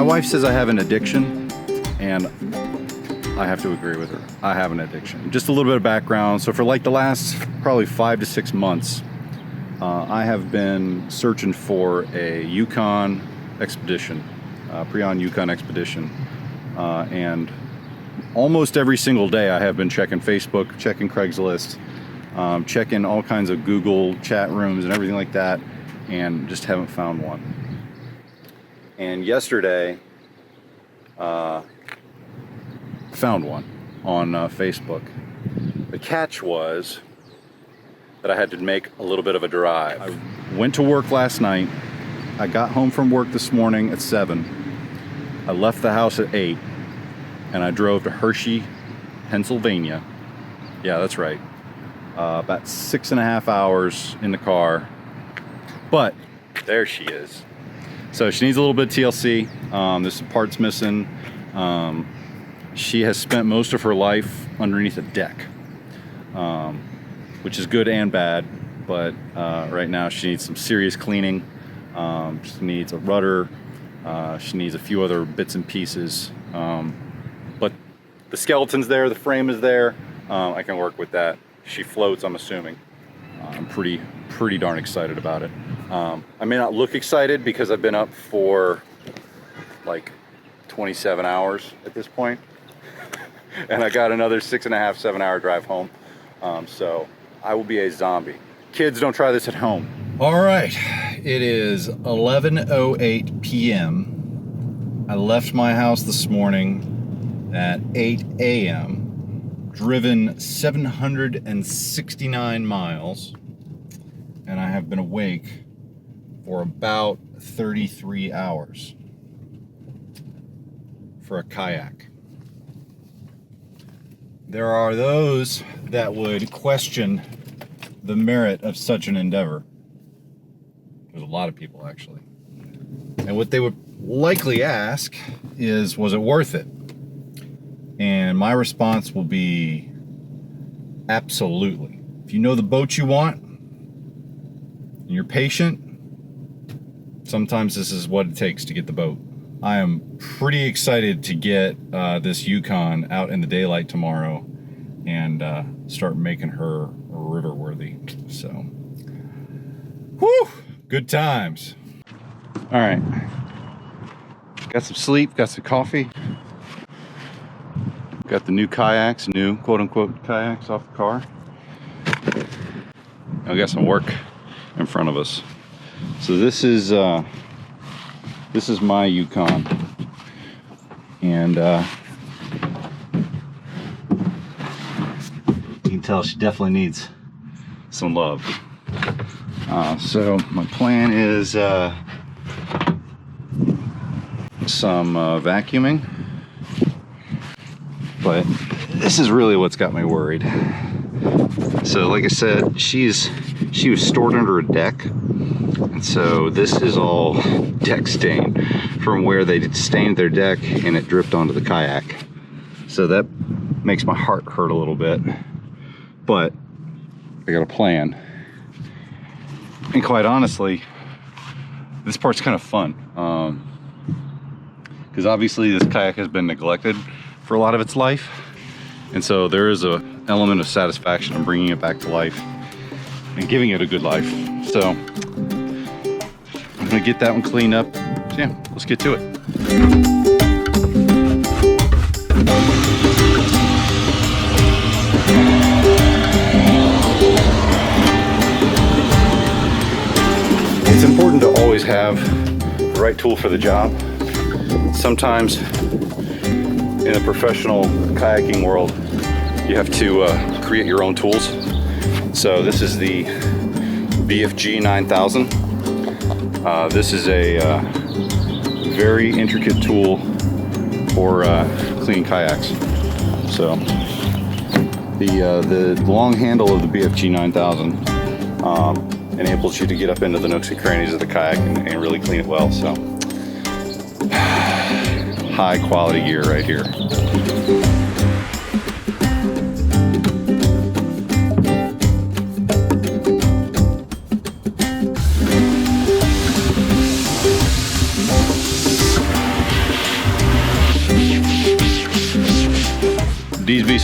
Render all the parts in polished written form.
wife says I have an addiction, and I have to agree with her. I have an addiction. Just a little bit of background. So for like the last probably 5 to 6 months, I have been searching for a Yukon expedition, Prijon Yukon Expedition, and almost every single day I have been checking Facebook, checking Craigslist, checking all kinds of Google chat rooms and everything like that, and just haven't found one. And yesterday, found one on Facebook. The catch was that I had to make a little bit of a drive. I went to work last night. I got home from work this morning at 7. I left the house at 8, and I drove to Hershey, Pennsylvania. Yeah, that's right. About 6.5 hours in the car, but there she is. So she needs a little bit of TLC. There's some parts missing. She has spent most of her life underneath a deck, which is good and bad, but right now she needs some serious cleaning. She needs a rudder. She needs a few other bits and pieces. But the skeleton's there, the frame is there. I can work with that. She floats, I'm assuming. I'm pretty darn excited about it. I may not look excited because I've been up for like 27 hours at this point. And I got another 6.5, 7 hour drive home. So I will be a zombie. Kids, don't try this at home. All right, it is 11:08 p.m. I left my house this morning at 8 a.m., driven 769 miles, and I have been awake for about 33 hours for a kayak. There are those that would question the merit of such an endeavor. There's a lot of people, actually. And what they would likely ask is, was it worth it? And my response will be, absolutely. If you know the boat you want, and you're patient, sometimes this is what it takes to get the boat. I am pretty excited to get this Yukon out in the daylight tomorrow and start making her river worthy. So, whew, good times. All right, got some sleep, got some coffee, got the new kayaks, new quote unquote kayaks off the car. I got some work in front of us. So this is my Yukon, and you can tell she definitely needs some love. So my plan is some vacuuming, but this is really what's got me worried. So like I said, she was stored under a deck, and so this is all deck stain from where they stained their deck and it dripped onto the kayak. So that makes my heart hurt a little bit, but I got a plan. And quite honestly, this part's kind of fun, because obviously this kayak has been neglected for a lot of its life, and so there is an element of satisfaction in bringing it back to life and giving it a good life. So I'm gonna get that one cleaned up. So yeah, let's get to it. It's important to always have the right tool for the job. Sometimes in the professional kayaking world, you have to create your own tools. So this is the BFG 9000. This is a very intricate tool for cleaning kayaks. So the long handle of the BFG 9000 enables you to get up into the nooks and crannies of the kayak and really clean it well. So high quality gear right here.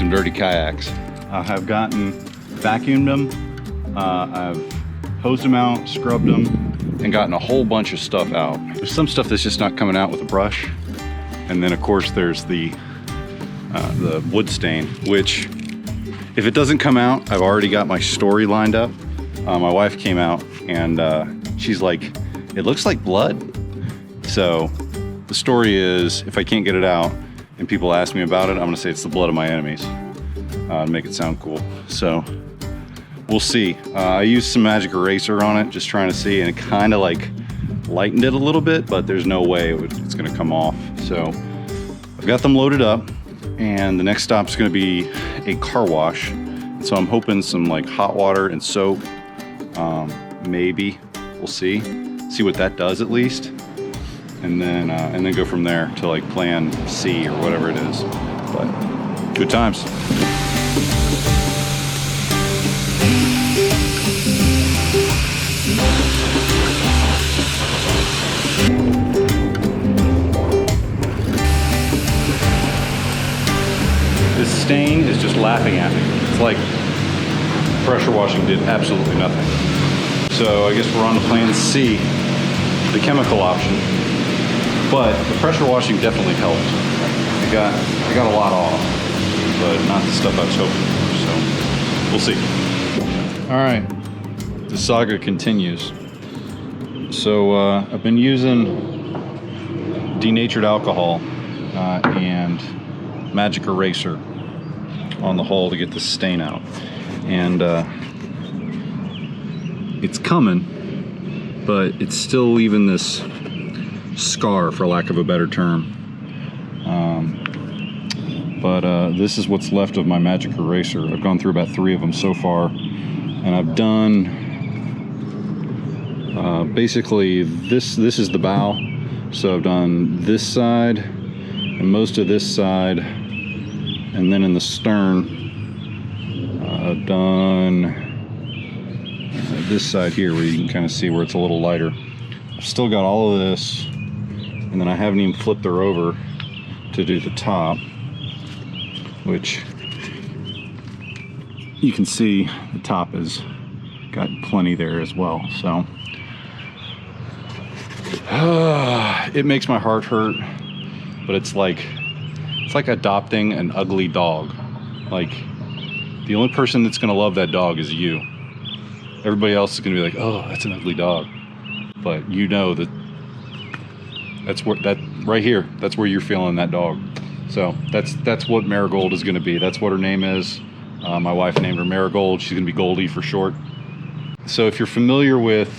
some dirty kayaks. I have vacuumed them, I've hosed them out, scrubbed them, and gotten a whole bunch of stuff out. There's some stuff that's just not coming out with a brush. And then of course there's the wood stain, which if it doesn't come out, I've already got my story lined up. My wife came out and she's like, it looks like blood. So the story is, if I can't get it out and people ask me about it, I'm gonna say it's the blood of my enemies, to make it sound cool. So we'll see. I used some magic eraser on it, just trying to see, and it kind of like lightened it a little bit, but there's no way it's gonna come off. So I've got them loaded up, and the next stop is gonna be a car wash. So I'm hoping some like hot water and soap, maybe, we'll see what that does at least. And then go from there to like plan C or whatever it is. But good times. This stain is just laughing at me. It's like pressure washing did absolutely nothing. So I guess we're on to plan C, the chemical option. But the pressure washing definitely helped. I got a lot off, but not the stuff I was hoping for, so we'll see. All right, the saga continues. So I've been using denatured alcohol and magic eraser on the hull to get the stain out. And it's coming, but it's still leaving this scar, for lack of a better term. This is what's left of my magic eraser. I've gone through about 3 of them so far, and I've done basically this is the bow. So I've done this side and most of this side, and then in the stern I've done this side here where you can kind of see where it's a little lighter. I've still got all of this, and then I haven't even flipped her over to do the top, which you can see the top has got plenty there as well. So it makes my heart hurt, but it's like adopting an ugly dog. Like, the only person that's gonna love that dog is you. Everybody else is gonna be like, oh, that's an ugly dog. But you know that's right here, that's where you're feeling that dog. So that's what Marigold is gonna be. That's what her name is. My wife named her Marigold. She's gonna be Goldie for short. So if you're familiar with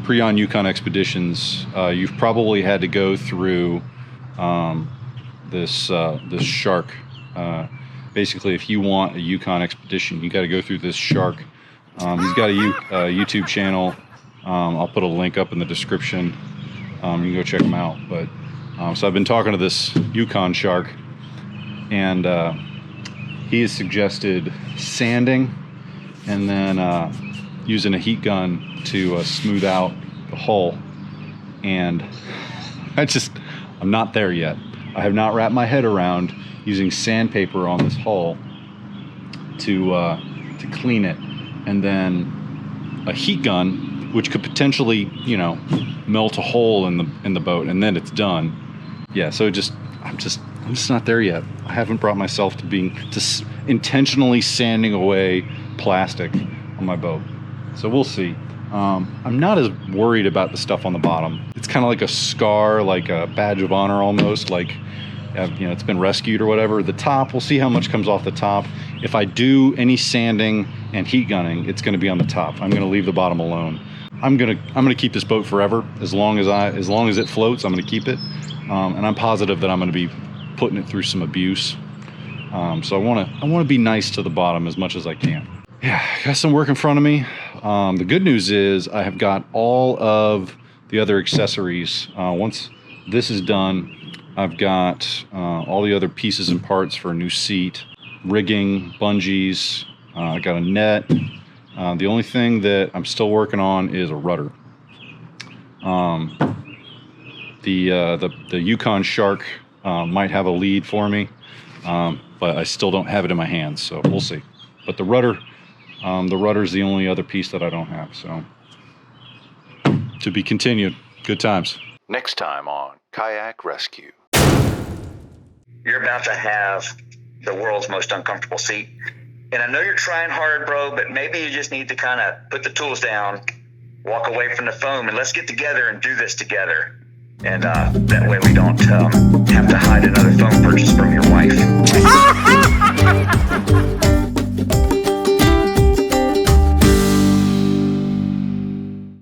Prijon Yukon Expeditions, you've probably had to go through this shark. Basically, if you want a Yukon expedition, you got to go through this shark. He's got a YouTube channel. I'll put a link up in the description. You can go check him out. But so I've been talking to this Yukon shark, and he has suggested sanding and then using a heat gun to smooth out the hull. And I'm not there yet. I have not wrapped my head around using sandpaper on this hull to clean it, and then a heat gun, which could potentially, you know, melt a hole in the boat, and then it's done. Yeah, so I'm just not there yet. I haven't brought myself to intentionally sanding away plastic on my boat. So we'll see. I'm not as worried about the stuff on the bottom. It's kind of like a scar, like a badge of honor almost, like, you know, it's been rescued or whatever. The top, we'll see how much comes off the top. If I do any sanding and heat gunning, it's gonna be on the top. I'm gonna leave the bottom alone. I'm gonna keep this boat forever. As long as it floats, I'm gonna keep it. And I'm positive that I'm gonna be putting it through some abuse. So I wanna be nice to the bottom as much as I can. Yeah, got some work in front of me. The good news is I have got all of the other accessories. Once this is done, I've got all the other pieces and parts for a new seat, rigging, bungees. I got a net. The only thing that I'm still working on is a rudder. The Yukon Shark might have a lead for me. but I still don't have it in my hands, so we'll see. But the rudder's the only other piece that I don't have, so to be continued. Good times. Next time on Kayak Rescue. You're about to have the world's most uncomfortable seat. And I know you're trying hard, bro, but maybe you just need to kind of put the tools down, walk away from the foam, and let's get together and do this together. And that way we don't have to hide another phone purchase from your wife.